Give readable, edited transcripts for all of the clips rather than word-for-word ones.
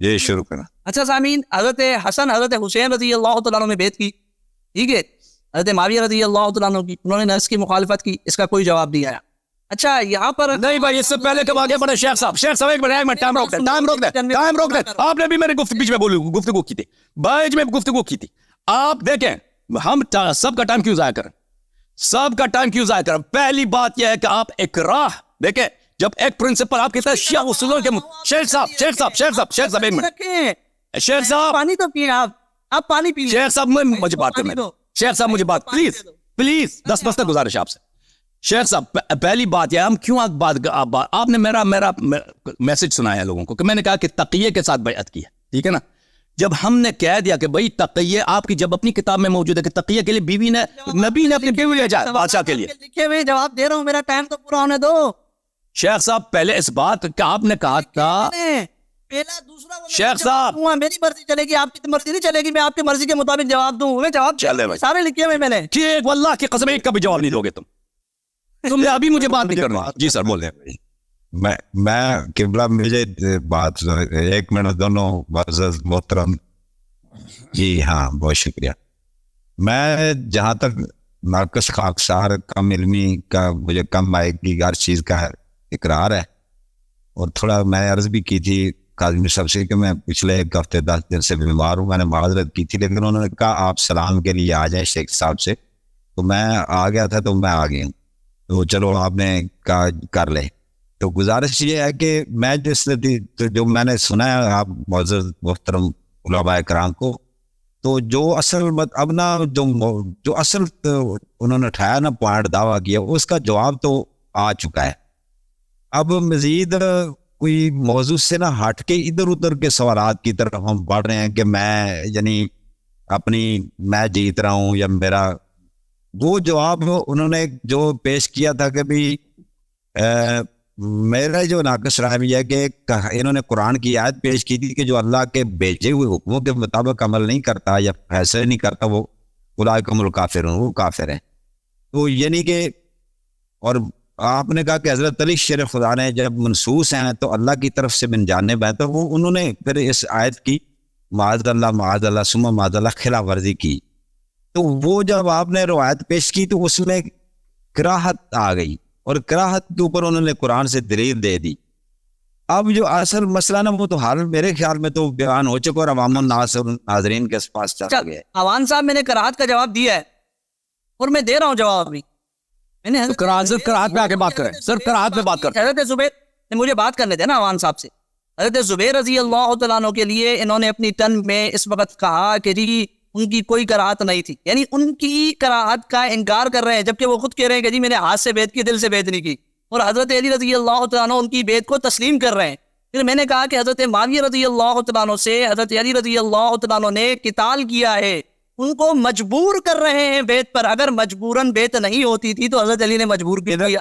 جی شروع کرنا. اچھا سامعین، حضرت حسن حضرت حسین رضی اللہ تعالیٰ عنہ میں بیعت کی، ٹھیک ہے، حضرت معاویہ رضی اللہ تعالیٰ عنہ کی، انہوں نے نس کی مخالفت کی، اس کا کوئی جواب نہیں آیا. اچھا یہاں پر نہیں بھائی، اس سے پہلے کب آگے بڑھے شیخ صاحب ایک منٹ ٹائم روک دیں. آپ نے بھی میرے بیچ میں گفتگو کی تھی، بیچ میں گفتگو کی تھی. آپ دیکھیں ہم سب کا ٹائم کیوں ضائع کریں. پہلی بات یہ ہے کہ آپ اکراہ دیکھیں، جب ایک پرنسپل آپ کہتے ہیں شیعہ اصولوں کے شیخ صاحب ایک منٹ، شیخ صاحب پانی تو پیے، آپ پانی پی. شیخ صاحب مجھے بات کرنے دیں. شیخ صاحب مجھے بات پلیز 10 بس تک گزارش آپ سے. شیخ صاحب پہلی بات یہ ہم کیوں آپ نے میرا میسج سنایا لوگوں کو کہ میں نے کہا کہ تقیے کے ساتھ بیعت کی ہے، ٹھیک ہے نا. جب ہم نے کہہ دیا کہ بھائی تقیے آپ کی جب اپنی کتاب میں موجود ہے کہ تقیے کے لیے بیوی نے نبی نے اپنی بیوی بھیجا بادشاہ کے لیے، لکھے ہوئے جواب دے رہا ہوں، میرا ٹائم تو پورا ہونے دو. شیخ صاحب پہلے اس بات کا آپ نے کہا تھا پہلا دوسرا شیخ صاحب میری مرضی چلے گی، آپ کی مرضی نہیں چلے گی. میں آپ کی مرضی کے مطابق جواب دوں، میں جواب سارے لکھے ہوئے میں نے. ٹھیک، واللہ کی قسم ایک کا بھی جواب نہیں دو گے تم نے ابھی مجھے بات نہیں کرنا. جی سر بول رہے ہیں. میں قبلہ مجھے بات ایک منٹ دونوں معزز محترم. جی ہاں بہت شکریہ. میں جہاں تک ناقص خاکسار کم علمی کا مجھے کم آئے کی ہر چیز کا اقرار ہے، اور تھوڑا میں عرض بھی کی تھی کاظمی صاحب سے کہ میں پچھلے ایک ہفتے 10 دن سے بیمار ہوں. میں نے معذرت کی تھی، لیکن انہوں نے کہا آپ سلام کے لیے آ جائیں شیخ صاحب سے، تو میں آ گیا تھا، تو میں آ گیا ہوں. تو چلو آپ نے کہا کر لے. تو گزارش یہ ہے کہ میں جو میں نے سنا ہے آپ معزز محترم علماء کرام کو، تو جو اصل اب نا جو اصل انہوں نے اٹھایا نا پوائنٹ دعویٰ کیا، اس کا جواب تو آ چکا ہے. اب مزید کوئی موضوع سے نہ ہٹ کے ادھر ادھر کے سوالات کی طرف ہم بڑھ رہے ہیں کہ میں جیت رہا ہوں یا میرا وہ جواب انہوں نے جو پیش کیا تھا کہ بھی میرا جو ناقص رائے ہے کہ انہوں نے قرآن کی آیت پیش کی تھی کہ جو اللہ کے بھیجے ہوئے حکموں کے مطابق عمل نہیں کرتا یا فیصلے نہیں کرتا وہ اولئک الکافرون، وہ کافر ہیں. تو یعنی کہ اور آپ نے کہا کہ حضرت علی شیر خدا نے جب منصوص ہیں تو اللہ کی طرف سے من جانب ہے، تو وہ انہوں نے پھر اس آیت کی معاذ اللہ ثم معاذ اللہ خلاف ورزی کی. تو وہ جب آپ نے روایت پیش کی تو اس میں کراہت آ گئی، اور کراہت کے اوپر انہوں نے قرآن سے دلیل دے دی. اب جو اصل مسئلہ نا وہ تو حال میرے خیال میں تو بیان ہو چکا اور عوام الناس اور ناظرین کے پاس چل گیا. عوان صاحب میں نے کراہت کا جواب دیا ہے اور میں دے رہا ہوں جواب بھی. میں نے کراہت پہ آ کے بات کریں سر، کراہت پہ بات کریں. حضرت زبیر نے مجھے بات کرنے دے نا عوان صاحب سے. حضرت زبیر رضی اللہ تعالیٰ عنہ کے لیے انہوں نے اپنی تن میں اس وقت کہا کہ جی ان کی کوئی کراہت نہیں تھی، یعنی ان کی کراہت کا انکار کر رہے ہیں، جبکہ وہ خود کہہ رہے ہیں کہ جی میں نے ہاتھ سے بیعت کی، دل سے بیعت نہیں کی. اور حضرت علی رضی اللہ تعالیٰ عنہ ان کی بیعت کو تسلیم کر رہے ہیں. پھر میں نے کہا کہ حضرت معاویہ رضی اللہ تعالیٰ عنہ سے حضرت علی رضی اللہ تعالیٰ عنہ نے قتال کیا ہے، ان کو مجبور کر رہے ہیں بیعت پر. اگر مجبوراً بیعت نہیں ہوتی تھی تو حضرت علی نے مجبور کر دیا،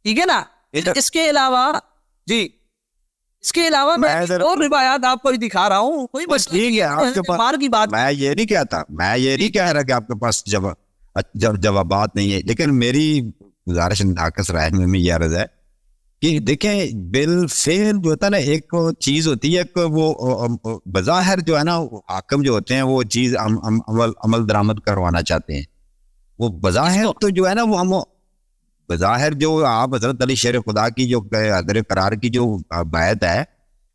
ٹھیک ہے نا. اس کے علاوہ میں اور روایات آپ کو دکھا رہا ہوں. کوئی کی بات میں یہ نہیں کہتا، میں یہ نہیں کہہ رہا کہ آپ کے پاس جوابات نہیں ہے، لیکن میری گزارش ناقص رائے میں یہ عرض ہے کہ دیکھیں بالفعل جو ہوتا ہے نا، ایک چیز ہوتی ہے کہ وہ بظاہر جو ہے نا حاکم جو ہوتے ہیں وہ چیز عمل درآمد کروانا چاہتے ہیں. وہ بظاہر تو جو ہے نا وہ ہم بظاہر جو آپ حضرت علی شیر خدا کی جو حیدر قرار کی جو بیعت ہے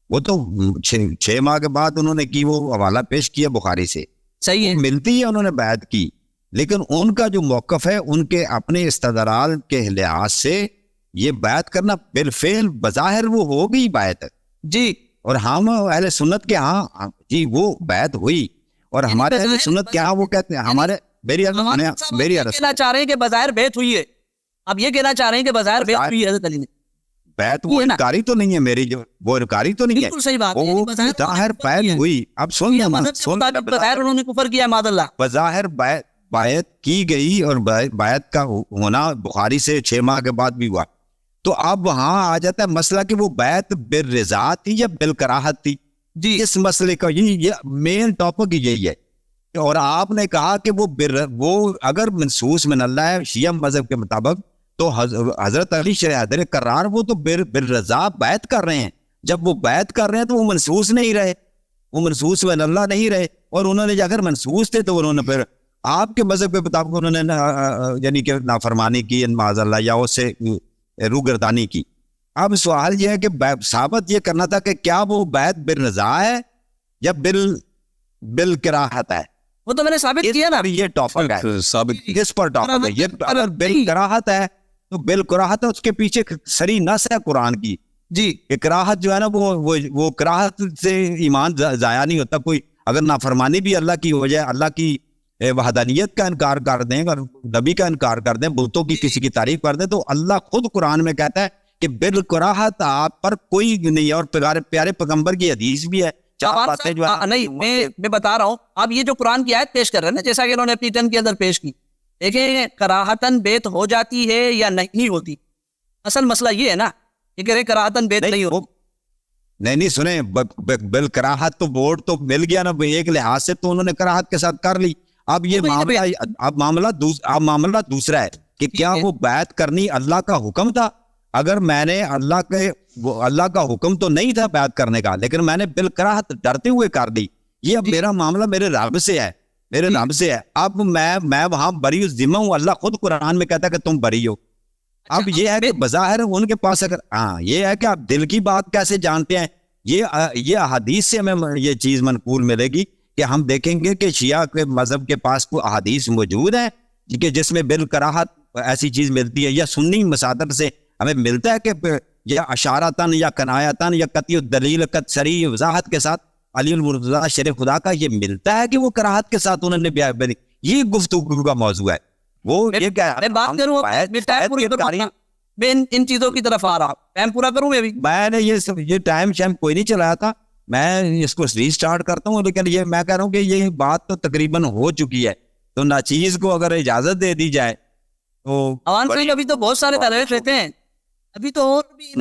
وہ تو 6 ماہ کے بعد انہوں نے کی، وہ حوالہ پیش کیا بخاری سے، صحیح ہے، ملتی ہے انہوں نے بیعت کی. لیکن ان کا جو موقف ہے ان کے اپنے استدلال کے لحاظ سے یہ بیعت کرنا بالفعل بظاہر وہ ہو گئی بیعت جی. اور ہم اہل سنت کے ہاں جی وہ بیعت ہوئی، اور ہمارے اہل سنت کے ہاں وہ کہتے ہیں ہمارے میری کہنا چاہ رہے ہیں کہ بظاہر بیعت ہوئی ہے. اب یہ کہنا چاہ رہے ہیں کہ بظاہر بیعت ہوئی ہے حضرت علی نے. بیعت وہ انکاری تو نہیں ہے، میری جو وہ انکاری تو نہیں ہے، بالکل صحیح بات ہے، وہ ظاہر بیعت ہوئی. اب سن بظاہر انہوں نے کفر کیا معاذ اللہ، بظاہر بیعت کی گئی، اور بیعت کا ہونا بخاری سے 6 ماہ کے بعد بھی ہوا. تو اب وہاں آ جاتا ہے مسئلہ کہ وہ بیعت بالرضا تھی یا بالکراہت تھی. جی اس مسئلے کا یہ مین ٹاپک یہی ہے. اور آپ نے کہا کہ وہ اگر منصوص من اللہ ہے شیعہ مذہب کے مطابق تو حضرت علی حیدر قرار وہ تو بالرضا بیعت کر رہے ہیں. جب وہ بیعت کر رہے ہیں تو وہ منصوص نہیں رہے، وہ منسوس ہوئے اللہ نہیں رہے, اور انہوں نے اگر منسوس تھے تو انہوں نے پھر آپ کے مذہب کے مطابق انہوں نے یعنی کہ نافرمانی کی معاذ اللہ, یا اس سے روگردانی کی. اب سوال یہ ہے کہ ثابت یہ کرنا تھا کہ کیا وہ بیعت بالرضا ہے یا بالکراہت ہے. وہ تو میں نے ثابت کیا نا. یہ ٹاپک ہے, ثابت کس پر ٹاپک ہے یہ. اگر بالکراہت ہے تو بالکراہت ہے, اس کے پیچھے سری نص ہے قرآن کی. جی کراہت جو ہے نا وہ کراہت سے ایمان ضائع نہیں ہوتا. کوئی اگر نافرمانی بھی اللہ کی ہو جائے, اللہ کی وحدانیت کا انکار کر دیں اور نبی کا انکار کر دیں, بتوں کی کسی کی تعریف کر دیں, تو اللہ خود قرآن میں کہتا ہے کہ بالکراہت آپ پر کوئی نہیں ہے. اور پیارے پیغمبر کی حدیث بھی ہے. نہیں میں بتا رہا ہوں, آپ یہ جو قرآن کی آیت پیش کر رہے ہیں نا, جیسا کہ انہوں نے اپنی ٹن کے اندر پیش کی, دیکھیں کراہتن بیت ہو جاتی ہے یا نہیں ہوتی. اصل مسئلہ یہ ہے نا کہ کراہتن بیت نہیں ہوتی. نہیں سنیں, بالکراہت تو ووٹ تو مل گیا نا ایک لحاظ سے, تو انہوں نے کراہت کے ساتھ کر لی. اب یہ معاملہ دوسرا ہے کہ کیا وہ بیعت کرنی اللہ کا حکم تھا. اگر میں نے اللہ کا حکم تو نہیں تھا بیعت کرنے کا, لیکن میں نے بالکراہت ڈرتے ہوئے کر دی, یہ اب میرا معاملہ میرے رب سے ہے, میرے رب سے ہے. اب میں وہاں بری الذمہ ہوں. اللہ خود قرآن میں کہتا ہے کہ تم بری ہو. اب یہ ہے کہ بظاہر ان کے پاس اگر یہ ہے کہ آپ دل کی بات کیسے جانتے ہیں, یہ احادیث سے ہمیں یہ چیز منقول ملے گی کہ ہم دیکھیں گے کہ شیعہ کے مذہب کے پاس کوئی احادیث موجود ہیں کہ جس میں بالکراہت ایسی چیز ملتی ہے, یا سنی مصادر سے ہمیں ملتا ہے کہ یا اشارتاً یا کنایتاً یا قطعی الدلیل صریح وضاحت کے ساتھ علی المرتضیٰ شیر خدا کا یہ ملتا ہے کہ وہ کراہت کے ساتھ انہوں نے یہ گفتگو کا موضوع ہے. وہ یہ کیا میں بات کروں, میں ان چیزوں کی طرف آ رہا ہوں, ٹائم پورا کروں میں نے یہ ٹائم کوئی نہیں چلایا تھا, میں اس کو ری سٹارٹ کرتا ہوں. لیکن یہ میں کہہ رہا ہوں کہ یہ بات تو تقریباً ہو چکی ہے, تو ناچیز کو اگر اجازت دے دی جائے تو عوام سے. ابھی تو بہت سارے طلبے رہتے ہیں, ابھی تو اور بھی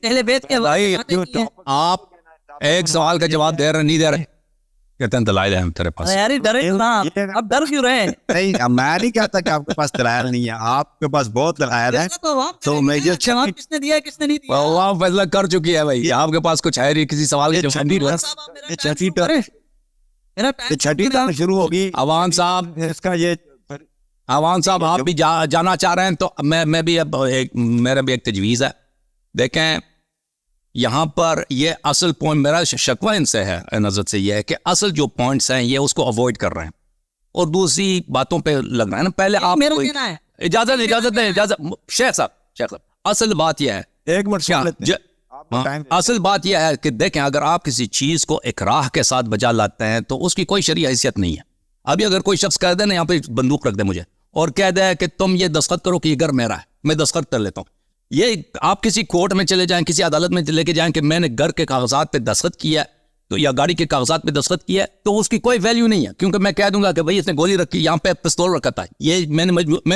اہل بیت کے آپ ایک سوال کا جواب دے رہے نہیں دے رہے, کہتے ہیں دلائل ہیں تیرے پاس. یار ڈرے اب ڈر کیوں رہے ہیں؟ نہیں میں نہیں کہتا کہ آپ کے پاس دلائل نہیں ہے, آپ کے پاس بہت دلائل ہے. تو میں یہ جواب کس نے دیا کس نے نہیں دیا, اللہ فیصلہ کر چکی ہے بھائی. آپ کے پاس کچھ ہے نہیں کسی سوال کے جواب. چھٹی ٹرم شروع ہوگی. عوام صاحب اس کا یہ عوام صاحب آپ بھی جانا چاہ رہے ہیں تو میں بھی اب میرا بھی ایک تجویز ہے. دیکھیں یہاں پر یہ اصل پوائنٹ میرا شکوہ ان سے ہے نظر سے یہ ہے کہ اصل جو پوائنٹس ہیں یہ اس کو اوائڈ کر رہے ہیں اور دوسری باتوں پہ لگ رہا ہے نا. پہلے آپ اجازت دیں شیخ صاحب اصل بات یہ ہے, ایک منٹ اصل بات یہ ہے کہ دیکھیں اگر آپ کسی چیز کو اکراہ کے ساتھ بجا لاتے ہیں تو اس کی کوئی شرعی حیثیت نہیں ہے. ابھی اگر کوئی شخص کہہ دے نا یہاں پہ بندوق رکھ دے مجھے اور کہہ دے کہ تم یہ دستخط کرو کہ یہ گھر میرا ہے, میں دستخط کر لیتا ہوں, یہ آپ کسی کورٹ میں چلے جائیں, کسی عدالت میں لے کے جائیں کہ میں نے گھر کے کاغذات پہ دستخط کیا ہے تو یا گاڑی کے کاغذات پہ دستخط کیا ہے, تو اس کی کوئی ویلیو نہیں ہے, کیونکہ میں کہہ دوں گا کہ بھائی اس نے گولی رکھی, یہاں پہ پستول رکھا تھا, یہ میں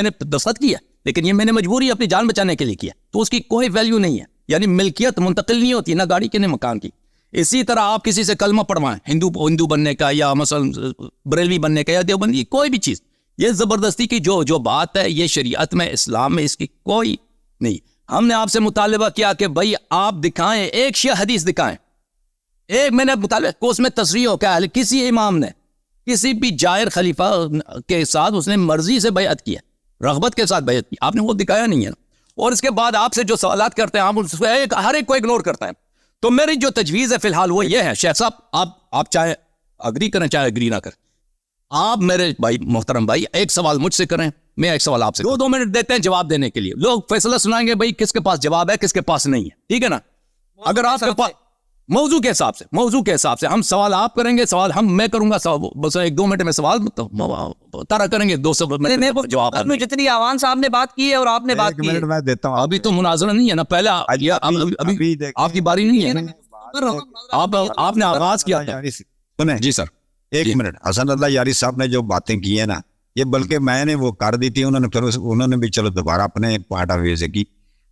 نے دستخط کیا لیکن یہ میں نے مجبوری اپنی جان بچانے کے لیے کیا, تو اس کی کوئی ویلیو نہیں ہے. یعنی ملکیت منتقل نہیں ہوتی نہ گاڑی کے نہ مکان کی. اسی طرح آپ کسی سے کلمہ پڑھوائیں ہندو بننے کا یا مثلا بریلوی بننے کا یا دیوبندی, کوئی بھی چیز, یہ زبردستی کی جو بات ہے یہ شریعت میں اسلام میں اس کی کوئی نہیں. ہم نے آپ سے مطالبہ کیا کہ بھائی آپ دکھائیں ایک شیعہ حدیث دکھائیں, ایک میں نے مطالبہ کو اس میں تصریح ہو کیا کسی امام نے کسی بھی جائر خلیفہ کے ساتھ اس نے مرضی سے بیعت کی ہے, رغبت کے ساتھ بیعت کی, آپ نے وہ دکھایا نہیں ہے. اور اس کے بعد آپ سے جو سوالات کرتے ہیں آپ ہر ایک کو اگنور کرتے ہیں. تو میری جو تجویز ہے فی الحال وہ یہ ہے شیخ صاحب, آپ چاہے اگری کریں چاہے اگری نہ کریں, آپ میرے بھائی محترم بھائی ایک سوال مجھ سے کریں, میں ایک سوال آپ سے 2 منٹ دیتے ہیں جواب دینے کے لیے. لوگ فیصلہ سنائیں گے بھائی کس کے پاس جواب ہے کس کے پاس نہیں ہے, ٹھیک ہے نا. اگر آپ کے پاس موضوع کے حساب سے ہم سوال آپ کریں گے, سوال میں کروں گا, بس 1-2 منٹ میں سوال طرح کریں گے, 200 منٹ جواب. جتنی عوان صاحب نے بات کی ہے اور آپ نے بات کی میں دیتا ہوں. ابھی تو مناظرہ نہیں ہے نا, پہلے ابھی آپ کی باری نہیں ہے, آپ نے آغاز کیا تھا. جی سر ایک منٹ. حسن اللہ یاری صاحب نے جو باتیں کی ہیں نا, یہ بلکہ میں نے وہ کر دی تھی, انہوں نے بھی چلو دوبارہ اپنے پوائنٹ آف ویو سے کی.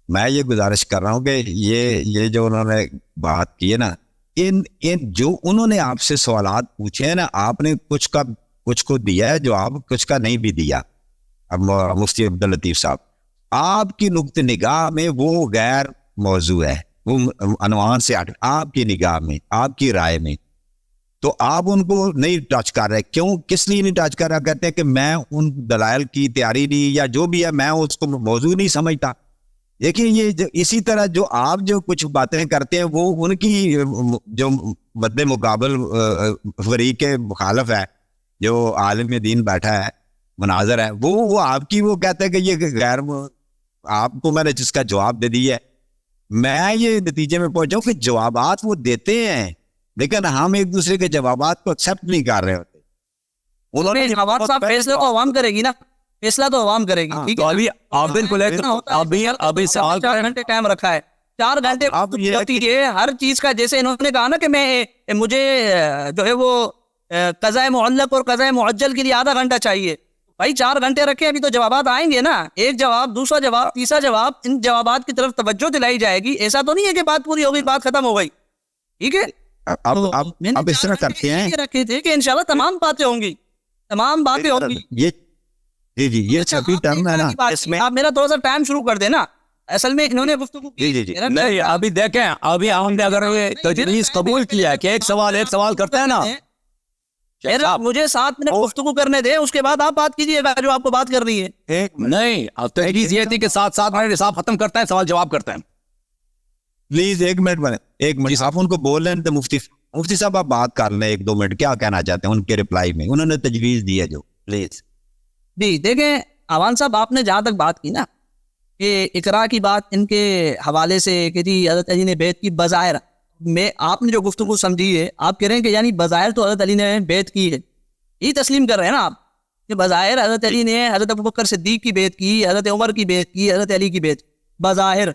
میں یہ گزارش کر رہا ہوں کہ یہ جو انہوں نے بات کی ہے نا, ان جو انہوں نے آپ سے سوالات پوچھے ہیں نا, آپ نے کچھ کو دیا ہے جواب, کچھ کا نہیں بھی دیا. اب مفتی عبداللطیف صاحب آپ کی نقطہ نگاہ میں وہ غیر موضوع ہے, وہ عنوان سے آپ کی نگاہ میں, آپ کی رائے میں تو آپ ان کو نہیں ٹچ کر رہے. کیوں, کس لیے نہیں ٹچ کر رہا؟ کہتے ہیں کہ میں ان دلائل کی تیاری نہیں, یا جو بھی ہے میں اس کو موضوع نہیں سمجھتا. دیکھیں یہ اسی طرح جو آپ جو کچھ باتیں کرتے ہیں وہ ان کی جو مد مقابل فریق مخالف ہے, جو عالم دین بیٹھا ہے, مناظر ہے, وہ آپ کی وہ کہتے ہیں کہ یہ غیر, آپ کو میں نے جس کا جواب دے دی ہے, میں یہ نتیجے میں پہنچا ہوں کہ جوابات وہ دیتے ہیں لیکن ہم ایک دوسرے کے جوابات کو ایکسیپٹ نہیں کر رہے ہوتے. انہوں نے عوام صاحب فیصلے تو عوام کرے گی نا, فیصلہ تو عوام کرے گی. ٹھیک تو ہے, ابھی عابدین کو لے کر ابھی سوال 4 گھنٹے ٹائم رکھا ہے, 4 گھنٹے آپ یہ ہوتی ہے ہر چیز کا. جیسے انہوں نے کہا نا کہ میں مجھے جو ہے وہ قضاء معلق اور قضاء معجل کے لیے آدھا گھنٹہ چاہیے. بھائی 4 گھنٹے رکھے, ابھی تو جوابات آئیں گے نا, ایک جواب, دوسرا جواب, تیسرا جواب, ان جوابات کی طرف توجہ دلائی جائے گی. ایسا تو نہیں ہے کہ بات پوری ہو گئی, بات ختم ہو گئی. ٹھیک ہے, اب اس طرح کرتے ہیں رکھے تھے کہ انشاءاللہ تمام باتیں ہوں گی, تمام باتیں ہوں گی. یہ جی یہ چھپی ٹرم ہے نا, اس میں آپ میرا تھوڑا سا ٹائم شروع کر دینا. اصل میں انہوں نے گفتگو کی. جی نہیں, ابھی دیکھیں, ابھی ہم نے اگر تجویز قبول کیا ہے کہ ایک سوال کرتے ہیں نا, مجھے 7 منٹ گفتگو کرنے دیں, اس کے بعد آپ بات کیجیے گا جو آپ کو بات کرنی ہے. نہیں, اب تجویز یہ تھی کہ 7 منٹ حساب ختم کرتے ہیں, سوال جواب کرتے ہیں. پلیز 1 منٹ بنے, 1 منٹ آپ ان کو بول رہے ہیں. تو مفتی صاحب آپ بات کر لیں 1-2 منٹ, کیا کہنا چاہتے ہیں ان کے رپلائی میں, انہوں نے تجویز دی ہے جو, پلیز. جی دیکھیں عوان صاحب, آپ نے جہاں تک بات کی نا کہ اقرا کی بات ان کے حوالے سے کہ جی حضرت علی نے بیعت کی, بظاہر میں آپ نے جو گفتگو سمجھی ہے, آپ کہہ رہے ہیں کہ یعنی بظاہر تو حضرت علی نے بیعت کی ہے, یہ تسلیم کر رہے ہیں نا آپ کہ بظاہر حضرت علی نے حضرت ابوبکر صدیق کی بیعت کی, حضرت عمر کی بیعت کی, حضرت علی کی بیعت بظاہر,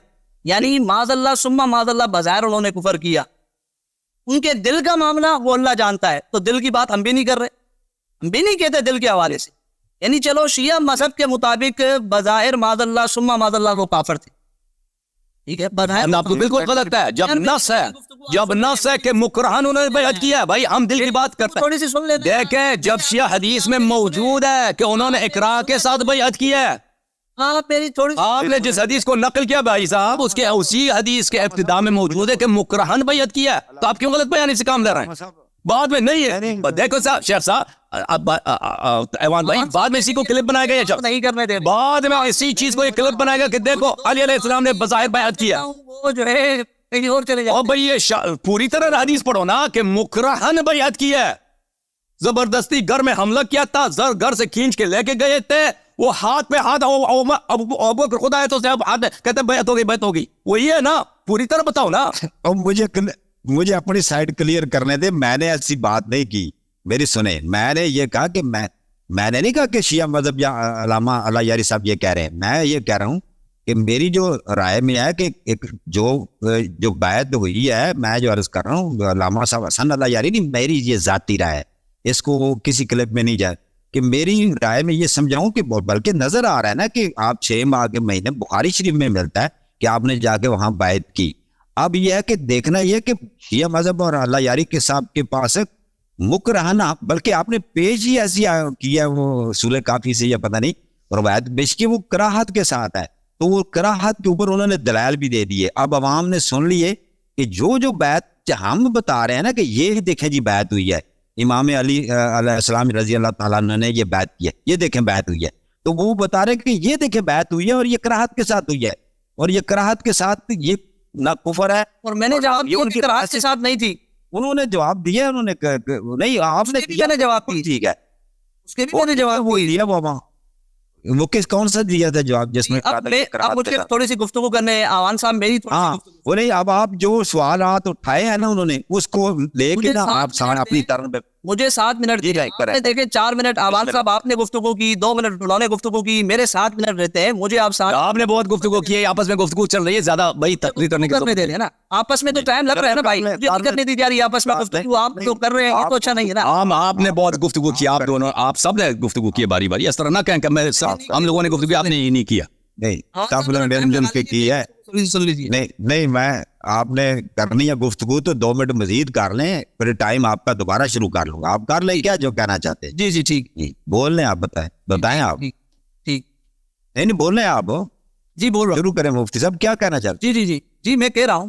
یعنی معاذ اللہ ثم معاذ اللہ بظاہر انہوں نے کفر کیا. ان کے دل کا معاملہ وہ اللہ جانتا ہے, تو دل کی بات ہم بھی نہیں کر رہے, ہم بھی نہیں کہتے دل کے حوالے سے. یعنی چلو شیعہ مذہب کے مطابق بظاہر معاذ اللہ ثم معاذ اللہ وہ کافر تھے. ٹھیک ہے, بظاہر آپ کو بالکل غلط ہے. جب نص ہے کہ مکرہن انہوں نے بیعت کیا ہے, بھائی ہم دل کی بات کرتے ہیں. تھوڑی سی سن لیتے ہیں. دیکھیں, جب شیعہ حدیث میں موجود ہے کہ انہوں نے اقرار کے ساتھ بیعت کیا ہے, آپ میری تھوڑی آپ نے جس حدیث کو نقل کیا بھائی صاحب, اس کے اسی حدیث کے ابتدا میں موجود ہے کہ مکرہن بیعت کیا ہے, تو آپ کیوں غلط بیانی سے کام لے رہے ہیں؟ بعد میں نہیں ہے. دیکھو صاحب, شیخ صاحب, ایوان بھائی, بعد میں اسی کو کلپ بنایا گیا, نہیں کرنے دے, بعد میں اسی چیز کو یہ کلپ بنایا گیا کہ دیکھو علی علیہ السلام نے بظاہر بیعت کیا. وہ جو ہے کہیں اور چلے جاؤ. اور بھائی یہ پوری طرح حدیث پڑھو نا کہ مکرہن بیعت کیا ہے, زبردستی گھر میں حملہ کیا تھا, گھر سے کھینچ کے لے کے گئے تھے, وہ ہاتھ پہ ہاتھ, ابوبکر خدا ہے تو ہاتھ کہتے بیعت ہو گئی, وہ یہ ہے نا, پوری طرح بتاؤ نا. اور مجھے اپنی سائڈ کلیئر کرنے دے, میں نے ایسی بات نہیں کی, میری سنیں. میں نے یہ کہا کہ میں نے نہیں کہا کہ شیعہ مذہب یا علامہ اللہ یاری صاحب یہ کہہ رہے ہیں. میں یہ کہہ رہا ہوں کہ میری جو رائے میں ہے کہ ایک جو بیعت ہوئی ہے, میں جو عرض کر رہا ہوں علامہ صاحب حسن اللہ یاری نہیں, میری یہ ذاتی رائے ہے, اس کو کسی کلپ میں نہیں جائے, کہ میری رائے میں یہ سمجھاؤں کہ بلکہ نظر آ رہا ہے نا کہ آپ 6 ماہ کے مہینے بخاری شریف میں ملتا ہے کہ آپ نے جا کے وہاں بیعت کی. اب یہ ہے کہ دیکھنا یہ کہ شیعہ مذہب اور اللہ یاری کے صاحب کے پاس مکرہنہ, بلکہ آپ نے پیش ہی ایسی کیا ہے, وہ اصول کافی سے یا پتہ نہیں روایت پیش کی, وہ کراہت کے ساتھ ہے, تو وہ کراہت کے اوپر انہوں نے دلائل بھی دے دیے. اب عوام نے سن لیے کہ جو بیعت ہم بتا رہے ہیں نا کہ یہ دیکھیں جی بیعت ہوئی ہے, امام علی علیہ السلام رضی اللہ تعالیٰ عنہ نے یہ بیعت کی ہے, یہ دیکھیں بیعت ہوئی ہے, تو وہ بتا رہے کہ یہ دیکھیں بیعت ہوئی ہے اور یہ کراہت کے ساتھ ہوئی ہے, اور یہ کراہت کے ساتھ یہ نہ کفر ہے. اور میں نے جواب دیا کہ کراہت کے ساتھ نہیں تھی, انہوں نے جواب دیا, انہوں نے نہیں, آپ نے میں نے جواب دی, ٹھیک ہے, اس کے بھی میں نے جواب وہی دیا. وہ کون سا دیا تھا جواب جس میں اب مجھے تھوڑی سی گفتگو کرنے عوان صاحب, میری ہاں وہ نہیں, اب آپ جو سوالات اٹھائے ہیں نا انہوں نے, اس کو لے کے نا آپ اپنی طرح پہ مجھے 7 منٹ دیکھیں, 4 منٹ عوان صاحب آپ نے گفتگو کی, 2 منٹ انہوں نے گفتگو کی, میرے 7 منٹ رہتے ہیں, مجھے آپ نے بہت گفتگو کی ہے, آپس میں گفتگو چل رہی ہے, زیادہ بھائی تقریر کرنے کرنے دے رہے ہیں نا, آپس میں تو ٹائم لگ رہا ہے نا بھائی, کرنے دی جا رہی ہے آپس میں گفتگو, آپ جو کر رہے ہیں تو اچھا نہیں ہے نا. آپ نے بہت گفتگو کی, آپ دونوں, آپ سب نے گفتگو کی باری باری, اس طرح نہ کہیں کہ ہم لوگوں نے گفتگو, آپ نے یہ نہیں کیا. نہیں, میں آپ نے کرنی ہے گفتگو تو 2 منٹ مزید کر لیں, پھر ٹائم آپ کا دوبارہ شروع کر لوں گا, آپ کر لیں کیا جو کہنا چاہتے ہیں. جی ٹھیک, بول لیں, آپ بتائیں آپ. ٹھیک, نہیں بول رہے ہیں آپ, جی بول رہا ہوں, شروع کریں مفتی صاحب, کیا کہنا چاہتے ہیں. جی میں کہہ رہا ہوں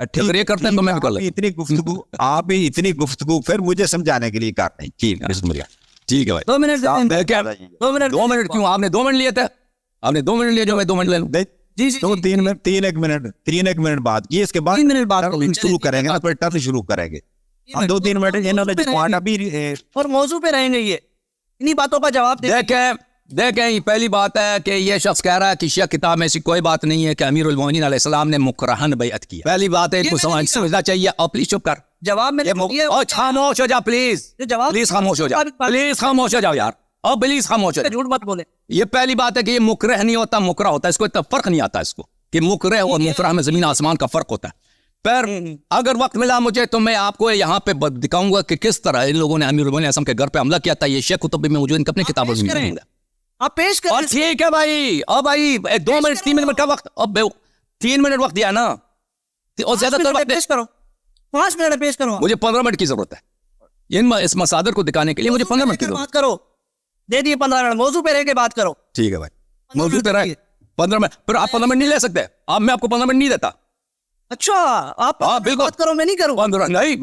اگر یہ کرتے ہیں تو میں بھی کر لیتا آپ ہی اتنی گفتگو پھر مجھے سمجھانے کے لیے کر رہے ہیں. جی بسم اللہ. ٹھیک ہے بھائی. 2 منٹ دو منٹ کیوں؟ آپ نے 2 منٹ لیے تھے. آپ نے 2 منٹ لیے جو میں 2 منٹ لے لوں. جی جی تو 3 منٹ بعد یہ اس کے بعد 3 منٹ بعد شروع کریں گے نا, پھر ٹرن شروع کریں گے. 2-3 منٹ انہوں نے جو پوائنٹ ابھی اور موضوع پہ رہیں گے, یہ انہی باتوں کا جواب دیں. دیکھیں یہ پہلی بات ہے کہ یہ شخص کہہ رہا ہے کہ شیعہ کتاب میں ایسی کوئی بات نہیں ہے کہ امیر المومنین علیہ السلام نے مکرہن بیعت کی. پہلی بات ہے ان کو سمجھنا چاہیے. اور پلیز چپ کر, جواب میں خاموش ہو جا پلیز, پلیز خاموش ہو جا, پلیز خاموش ہو جاؤ یار, اور پلیز خاموش ہو جا. جھوٹ مت بولے. یہ پہلی بات ہے کہ یہ مکرہ نہیں ہوتا, مکرہ ہوتا ہے. اس کو اتنا فرق نہیں آتا اس کو کہ مکرہ اور مکرہ میں زمین آسمان کا فرق ہوتا ہے. پر اگر وقت ملا مجھے تو میں آپ کو یہاں پہ دکھاؤں گا کہ کس طرح ان لوگوں نے امیر المومنین علیہ السلام کے گھر پہ حملہ کیا تھا. یہ شیخ کتب میں موجود, ان کی اپنی کتابوں میں موجود ہے. آپ پیش کریں. اور ٹھیک ہے بھائی, اور بھائی 2 منٹ 3 منٹ کا وقت, اب 3 منٹ وقت دیا نا, اور زیادہ تر پیش کرو. 5 منٹ پیش کرو. مجھے 15 منٹ کی ضرورت ہے اس مصادر کو دکھانے کے لیے. مجھے 15 منٹ کی ضرورت. بات کرو, دے دیے 15 منٹ. موضوع پہ رہ کے بات کرو. ٹھیک ہے بھائی, موضوع پہ رہے 15 منٹ. پھر آپ 15 منٹ نہیں لے سکتے. میں آپ کو 15 منٹ نہیں دیتا. اچھا آپ بالکل بات کرو, میں نہیں کروں. 15 نہیں,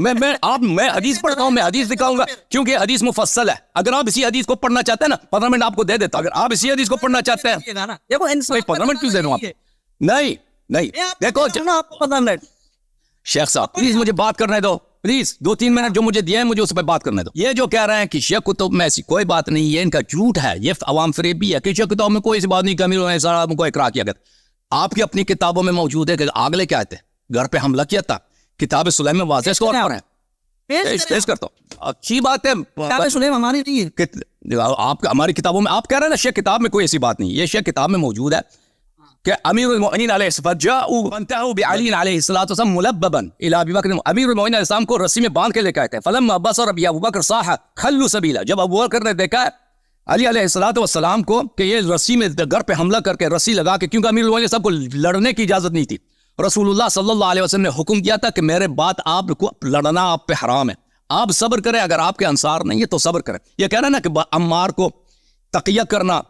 میں حدیث پڑھتا ہوں, میں حدیث دکھاؤں گا کیونکہ حدیث مفصل ہے. اگر آپ اسی حدیث کو پڑھنا چاہتے ہیں نا 15 منٹ آپ کو دے دیتا. اگر آپ اسی حدیث کو پڑھنا چاہتے ہیں دیکھو 15 منٹ کیوں دے رہا ہوں آپ. نہیں دیکھو آپ کو 15 منٹ. شیخ صاحب پلیز مجھے بات کرنے دو, پلیز 2-3 منٹ جو مجھے دیا ہے مجھے اس پہ بات کرنے دو. یہ جو کہہ رہے ہیں کہ شیخ کتب میں ایسی کوئی بات نہیں, یہ ان کا جھوٹ ہے, یہ عوام فریب بھی ہے کہ شیخ کتاب میں کوئی ایسی بات نہیں کہ امیر المومنین صاحب کو اقرار کیا گیا. آپ کی اپنی کتابوں میں موجود ہے کہ آگلے کیا آتے گھر پہ حملہ کیا تھا. کتاب سلیم میں واضح طور پر ہے. پیش کرتا ہوں. اچھی بات ہے, کتاب سلیم ہماری نہیں ہے. آپ ہماری کتابوں میں آپ کہہ رہے ہیں نا شیخ کتاب میں کوئی ایسی بات نہیں. یہ شیخ کتاب میں موجود ہے کہ امیر المومنین علیہ السلام جاءوا وانتهوا بعلی علیہ السلام ملببا الى ابی بکر. امیر المومنین علیہ السلام کو رسی میں باندھ کے لے کے آئے تھے. فلما بصر بی ابو بکر صاح خلوا سبیلا. جب ابو بکر نے دیکھا علی علیہ السلام کو کہ یہ رسی میں گھر پہ حملہ کر کے رسی لگا کے, کیونکہ امیر المومنین صاحب کو لڑنے کی اجازت نہیں تھی. رسول اللہ صلی اللہ علیہ وسلم نے حکم دیا تھا کہ میرے بات آپ کو لڑنا آپ پہ حرام ہے, آپ صبر کریں. اگر آپ کے انصار نہیں ہے تو صبر کریں. یہ کہہ رہا ہے نا کہ عمار کو تقیہ کرنا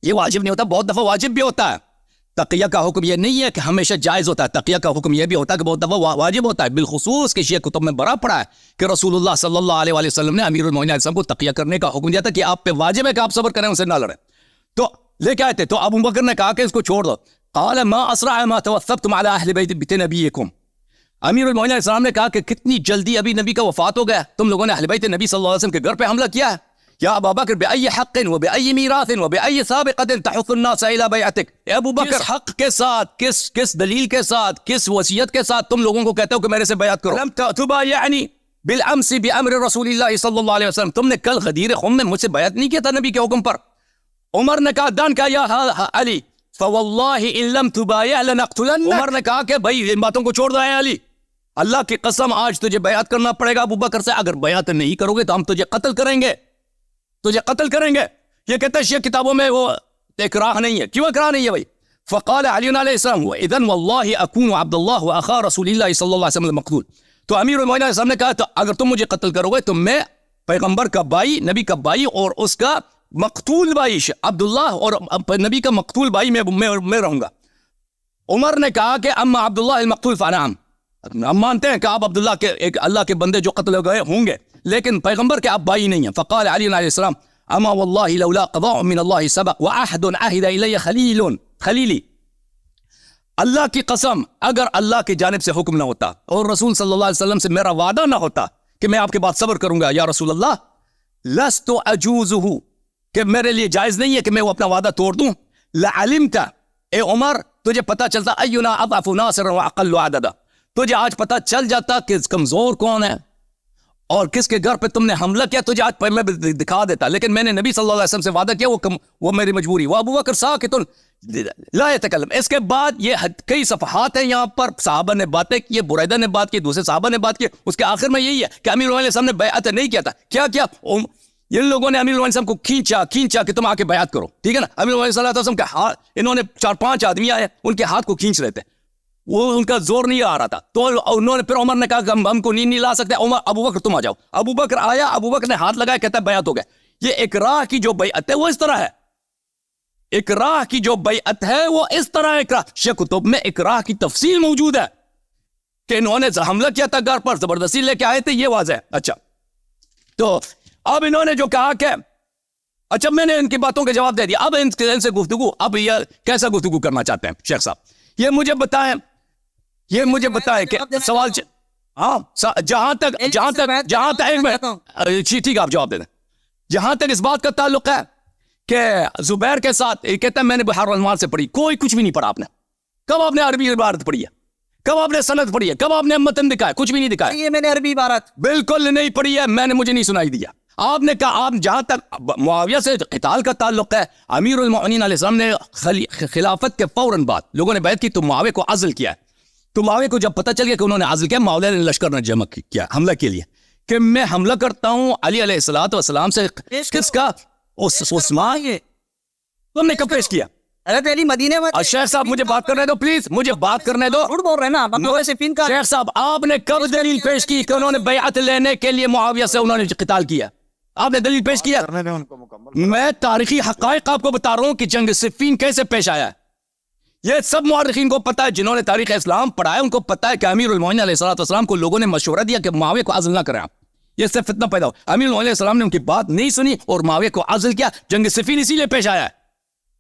یہ واجب نہیں ہوتا, بہت دفعہ واجب بھی ہوتا ہے. تقیہ کا حکم یہ نہیں ہے کہ ہمیشہ جائز ہوتا ہے, تقیہ کا حکم یہ بھی ہوتا ہے کہ بہت دفعہ واجب ہوتا ہے. بالخصوص کہ شیعہ کتب میں بڑا پڑا ہے کہ رسول اللہ صلی اللہ علیہ وسلم نے امیر المومنین علیہ السلام کو تقیہ کرنے کا حکم دیا تھا کہ آپ پہ واجب ہے کہ آپ صبر کریں, اسے نہ لڑیں. تو لے کے آئے تھے, تو ابو بکر نے کہا کہ اس کو چھوڑ دو. قال ما اسرع ما توثقتم على اهل بیت نبیکم. امیر المومنین علیہ السلام نے کہا کہ کتنی جلدی ابھی نبی کا وفات ہو گیا, تم لوگوں نے اہل بیت نبی صلی اللہ علیہ وسلم کے گھر پہ حملہ کیا ہے. یا ابا بکر بأي حق وبأي میراث وبأي سابقة تحث الناس الى بیعتک. اے ابو بکر حق کے ساتھ, کس دلیل کے ساتھ, کس وصیت کے ساتھ تم لوگوں کو کہتے ہو کہ میرے سے بیعت کرو. لم تبايعني بالامس بامر رسول اللہ صلی اللہ علیہ وسلم. تم نے کل غدیر خم میں مجھ سے بیعت نہیں کیا تھا نبی کے حکم پر. عمر نے کہا دان کا یا علی فواللہ ان لم تبايع لنقتلنک. عمر نے کہا کہ بھائی ان باتوں کو چھوڑ دو اے علی, اللہ کی قسم آج تجھے بیعت کرنا پڑے گا ابو بکر سے. اگر بیعت نہیں کرو گے تو ہم تجھے قتل کریں گے, یہ کہتا ہے شیعہ کتابوں میں وہ اکراہ نہیں ہے. کیوں اکراہ نہیں ہے بھائی؟ فقال علی علیہ السلام اذن واللہ اکون عبد اللہ واخا رسول اللہ صلی اللہ علیہ وسلم المقتول. تو امیر المومنین علیہ السلام نے کہا تو اگر تم مجھے قتل کرو گے تو میں پیغمبر کا بھائی, نبی کا بھائی اور اس کا مقتول بھائی عبداللہ اور نبی کا مقتول بھائی میں رہوں گا. عمر نے کہا کہ اما عبداللہ المقتول فنعم, ہم مانتے ہیں کہ آپ عبداللہ کے ایک اللہ کے بندے جو قتل ہو گئے ہوں گے, لیکن پیغمبر کے آپ بھائی نہیں ہیں. فقال علی علیہ السلام اما واللہ لولا قضاء من اللہ سبق وعہد عہد الی خلیلی. اللہ کی قسم اگر اللہ کی جانب سے حکم نہ ہوتا اور رسول صلی اللہ علیہ وسلم سے میرا وعدہ نہ ہوتا کہ میں آپ کے بعد صبر کروں گا یا رسول اللہ, لست اجوزہ, کہ میرے لیے جائز نہیں ہے کہ میں وہ اپنا وعدہ توڑ دوں. لعلمت, اے عمر تجھے پتا چلتا اینا اضعف ناصرا واقل عددا, تجھے آج پتا چل جاتا کہ کمزور کون ہے اور کس کے گھر پہ تم نے حملہ کیا. تجھے آج میں دکھا دیتا, لیکن میں نے نبی صلی اللہ علیہ وسلم سے وعدہ کیا, وہ میری مجبوری. وہ ابو بکر ساکت لا يتکلم. اس کے بعد یہ کئی صفحات ہیں یہاں پر, صحابہ نے باتیں کی, بریدہ نے بات کی, دوسرے صحابہ نے بات کی. اس کے آخر میں یہی ہے کہ امیر المومنین علیہ السلام نے بیعت نہیں کیا تھا. کیا ان لوگوں نے امیر المومنین صاحب کو کھینچا کہ تم آ کے بیعت کرو, ٹھیک ہے نا. امیر المومنین صلی اللہ علیہ وسلم کے ہاتھ, انہوں نے 4-5 آدمی آئے, ان کے ہاتھ کو کھینچ رہے تھے, وہ ان کا زور نہیں آ رہا تھا. تو انہوں نے پھر عمر نے کہا کہ ہم کو نہیں لا سکتے. عمر ابو بکر تم آ جاؤ. ابو بکر آیا, ابو بکر نے ہاتھ لگایا, کہتا ہے بیعت ہو گیا. یہ اکراہ کی جو بیعت ہے وہ اس طرح ہے, اکراہ کی جو بیعت ہے وہ اس طرح. اکراہ شیعہ کتب میں اکراہ کی تفصیل موجود ہے کہ انہوں نے حملہ کیا تھا گھر پر, زبردستی لے کے آئے تھے, یہ واضح ہے. اچھا تو اب انہوں نے جو کہا کہ اچھا میں نے ان کی باتوں کا جواب دے دیا, اب ان سے گفتگو, اب یہ کیسا گفتگو کرنا چاہتے ہیں شیخ صاحب, یہ مجھے بتائیں کہ سوال ہاں جہاں تک ایک منٹ ٹھیک ہے آپ جواب دے دیں. جہاں تک اس بات کا تعلق ہے کہ زبیر کے ساتھ کہتا ہے میں نے بحار الانوار سے پڑھی, کوئی کچھ بھی نہیں پڑھا آپ نے. کب آپ نے عربی عبارت پڑھی ہے, کب آپ نے سند پڑھی ہے, کب آپ نے متن دکھایا, کچھ بھی نہیں دکھایا. یہ میں نے عربی عبارت بالکل نہیں پڑھی ہے, میں نے مجھے نہیں سنائی دیا. آپ نے کہا آپ جہاں تک معاویہ سے قتال کا تعلق ہے, امیر المؤمنین علیہ السلام نے خلافت کے فوراً بعد لوگوں نے بیعت کی تو معاویہ کو عزل کیا ہے. تو معاویہ کو جب پتہ چل گیا کہ انہوں نے عزل کیا, معاویہ نے لشکر نے جمع کیا حملہ کے لیے کہ میں حملہ کرتا ہوں علی علیہ السلام سے. کس کا؟ عثمان. تم نے کب پیش کیا؟ حضرت علی مدینے میں. شیخ صاحب مجھے بات کرنے دو پلیز, مجھے بات کرنے دو. جھوٹ بول رہے ہیں نا شیخ صاحب آپ نے کب دلیل پیش کی کہ انہوں نے بیعت لینے کے لیے معاویہ سے انہوں نے قتال کیا؟ آپ نے دلیل پیش کیا؟ میں تاریخی حقائق آپ کو بتا رہا ہوں کہ جنگ صفین کیسے پیش آیا ہے. یہ سب مورخین کو پتا ہے, جنہوں نے تاریخ اسلام پڑھا ہے ان کو پتا ہے کہ امیر المومنین علیہ السلام کو لوگوں نے مشورہ دیا کہ معاویہ کو عزل نہ کریں, یہ سے فتنہ پیدا ہو. امیر المومنین علیہ السلام نے ان کی بات نہیں سنی اور معاویہ کو عزل کیا. جنگ صفین اسی لیے پیش آیا ہے,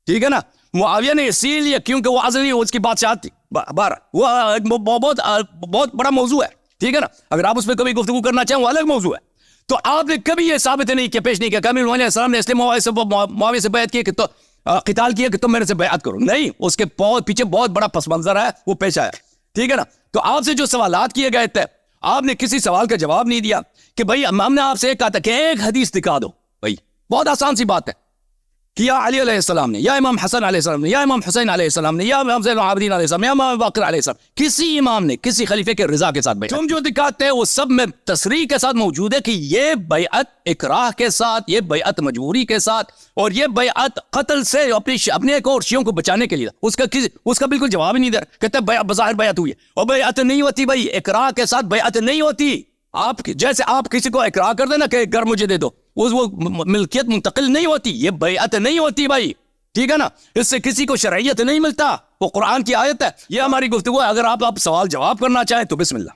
ٹھیک ہے نا. معاویہ نے اسی لیے, کیونکہ وہ عزل نہیں, اس کی بادشاہت تھی, وہ بہت بڑا موضوع ہے, ٹھیک ہے نا. اگر آپ اس پہ کبھی گفتگو کرنا چاہیں وہ الگ موضوع ہے. تو آپ نے کبھی یہ ثابت نہیں کیا, پیش نہیں کیا کہ امیر المومنین علیہ السلام نے اس لیے معاویہ سے بیعت کی کہ تو قتال کیا کہ تم میرے سے بیعت کرو. نہیں, اس کے پیچھے بہت بڑا پس منظر ہے, وہ پیش آیا, ٹھیک ہے نا. تو آپ سے جو سوالات کیے گئے تھے آپ نے کسی سوال کا جواب نہیں دیا کہ بھائی ہم نے آپ سے کہا تھا کہ ایک حدیث دکھا دو. بھائی بہت آسان سی بات ہے کہ یا علی علیہ السلام نے, یا امام حسن علیہ السلام نے, یا امام حسین علیہ السلام نے, یا امام زین العابدین علیہ السلام, یا امام باقر علیہ السلام, کسی امام نے کسی خلیفے کے رضا کے ساتھ بیعت. تم جو دکھاتے ہیں وہ سب میں تصریح کے ساتھ موجود ہے کہ یہ بیعت اکراہ کے ساتھ, یہ بیعت مجبوری کے ساتھ, اور یہ بیعت قتل سے اپنے ایک اور شیعوں کو بچانے کے لیے. اس کا بالکل جواب ہی نہیں دے رہا, کہتے ہیں بظاہر بیعت ہوئی ہے, اور بیعت نہیں ہوتی بھائی, اکراہ کے ساتھ بیعت نہیں ہوتی. آپ جیسے آپ کسی کو اقرار کر دینا کہ گھر مجھے دے دو, وہ ملکیت منتقل نہیں ہوتی, یہ بیعت نہیں ہوتی بھائی, ٹھیک ہے نا. اس سے کسی کو شرعیت نہیں ملتا, وہ قرآن کی آیت ہے. یہ ہماری گفتگو ہے. اگر آپ سوال جواب کرنا چاہیں تو بسم اللہ.